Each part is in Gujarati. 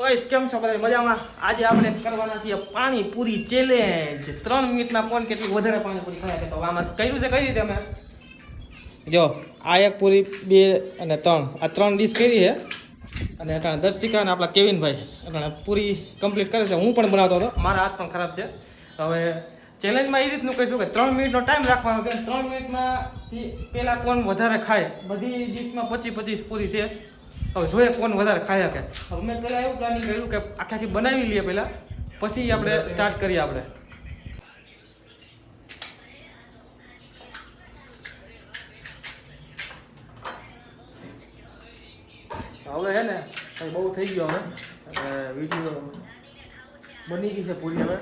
ગાઈસ કેમ છો બધા મજામાં? આજે આપણે કરવાના છીએ પાણીપુરી ચેલેન્જ. 3 મિનિટમાં કોણ કેટલી વધારે પાણીપુરી ખાય કે તો આમાં કર્યું છે કઈ રીતે અમે જો આ એક પૂરી 2 અને 3 આ 3 ડીશ કરી છે અને અટાણે દર્શિકા અને આપણા કેવિનભાઈ અટાણે પૂરી કમ્પ્લીટ કરે છે. હું પણ બનાવતો હતો, મારા હાથ પણ ખરાબ છે. હવે ચેલેન્જમાં એ રીતનું કહીશું કે 3 મિનિટનો ટાઈમ રાખવાનો છે. 3 મિનિટમાંથી પહેલાં કોણ વધારે ખાય. બધી ડીશમાં 25-25 પૂરી છે. હવે જોઈએ કોણ વધારે ખાય કે. હવે મેં પહેલાં એવું પ્લાનિંગ કર્યું કે આખી બનાવી લઈએ પહેલાં, પછી આપણે સ્ટાર્ટ કરીએ. આપણે હવે હે ને બહુ થઈ ગયો. હવે વિડીયો બની ગઈ છે પૂરી હવે,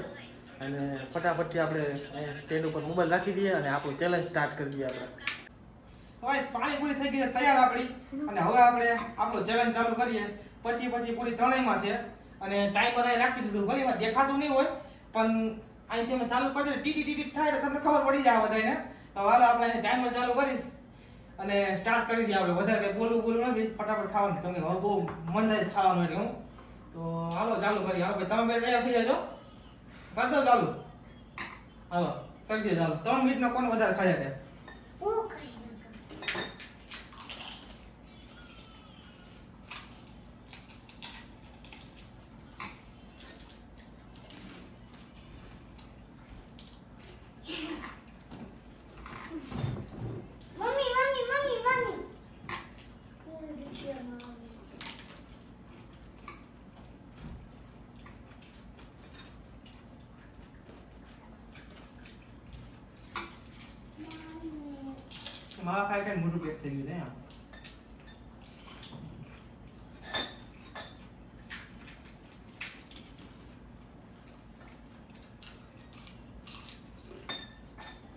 અને ફટાફટથી આપણે અહીંયા સ્ટેન્ડ ઉપર મોબાઈલ રાખી દઈએ અને આપણું ચેલેન્જ સ્ટાર્ટ કરી દઈએ. આપણે પાણીપુરી થઈ ગઈ છે તૈયાર આપણી, અને હવે આપણે આપણો ચેલેન્જ ચાલુ કરીએ. 25 પૂરી ત્રણેયમાં છે અને ટાઈમર અહીં રાખી દીધું. ભલે એમાં દેખાતું નહીં હોય પણ અહીંથી અમે ચાલુ કરીએ ટીટી થાય એટલે તમને ખબર પડી જાય બધાને. તો હાલ આપણે ટાઈમર ચાલુ કરી અને સ્ટાર્ટ કરી દઈએ. આપણે વધારે કંઈ બોલવું નથી, ફટાફટ ખાવાનું. તમે હવે બહુ મન થાય ખાવાનું એટલે હું તો હાલો ચાલુ કરીએ. હાલો ભાઈ તમે બે તૈયાર થઈ જાજો, કરી દો ચાલુ. હાલો કરી દે ચાલુ. 3 મિનિટમાં કોણ વધારે ખાય છે? મારા ખાઈ ખાઈ મોટું પેક થઈ ગયું છે.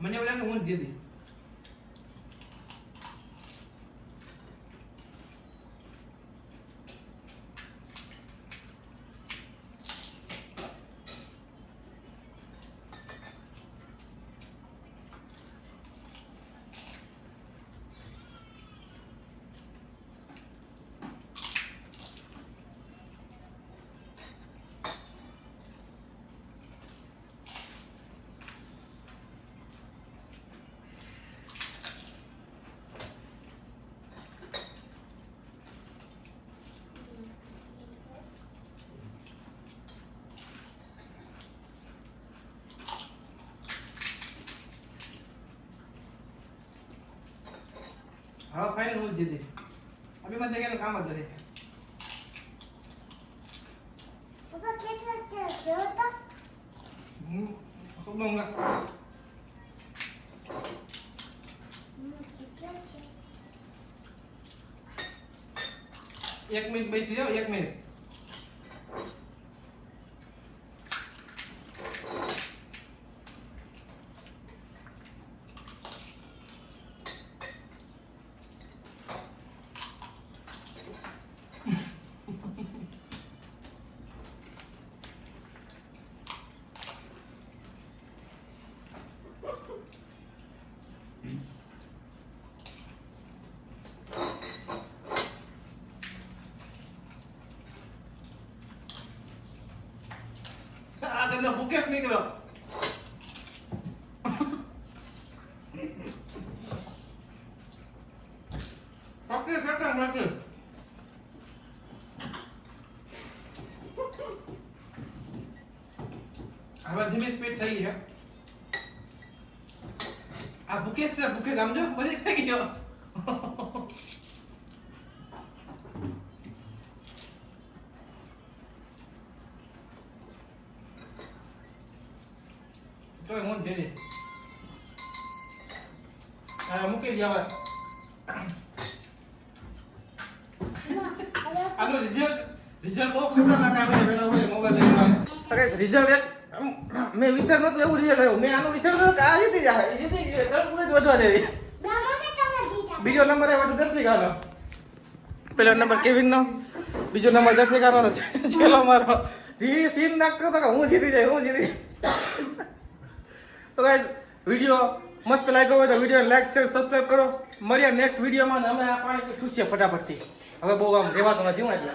મને એવું લાગે હું જ જીતી. હા ફાઇનલ હું જ જીતી. અભી મને જગ્યાનું કામ જ નથી. પપ્પા કેટલા છે જોતો? ખૂબ લોંગા. કેટલા છે? 1 મિનિટ બેસી જાઓ, 1 મિનિટ. આ તો ભૂકે જ નીકળો. પકડી શકતા નથી. હવે ધીમી સ્પીડ થઈ છે. આ ભૂકે છે, ભૂકે સમજો બધી થઈ ગયો. તો હું દેને આ મૂકી દે. હવે આનો રિઝલ્ટ બહુ ખતરનાક આવે છે. પેલા હોય મોબાઈલ લઈને આવે તો ગાઈસ રિઝલ્ટ એક મેં વિચાર નતો એવું રિઝલ્ટ આવ્યું. મેં આનો વિચાર નતો કે આ જીતી જાય. એ જીતી ગયો. તરત પૂરે જ વધવા દે. બીજો નંબર આવ્યો તો દર્શિકાનો. પહેલો નંબર કેવિનનો, બીજો નંબર દર્શિકાનો, છેલ્લો મારો. જે સીન નાખતો હતો કે હું જીતી જાય, હું જીતી. તો ગાઈસ વિડીયો મસ્ત લાગ્યો હોય તો વિડીયોને લાઈક શેર સબસ્ક્રાઈબ કરો. મળીએ નેક્સ્ટ વિડીયોમાં. અમે આ પાણી ખુશીએ ફટાફટથી. હવે બહુ આમ રહેવાતું નથી હું એટલે.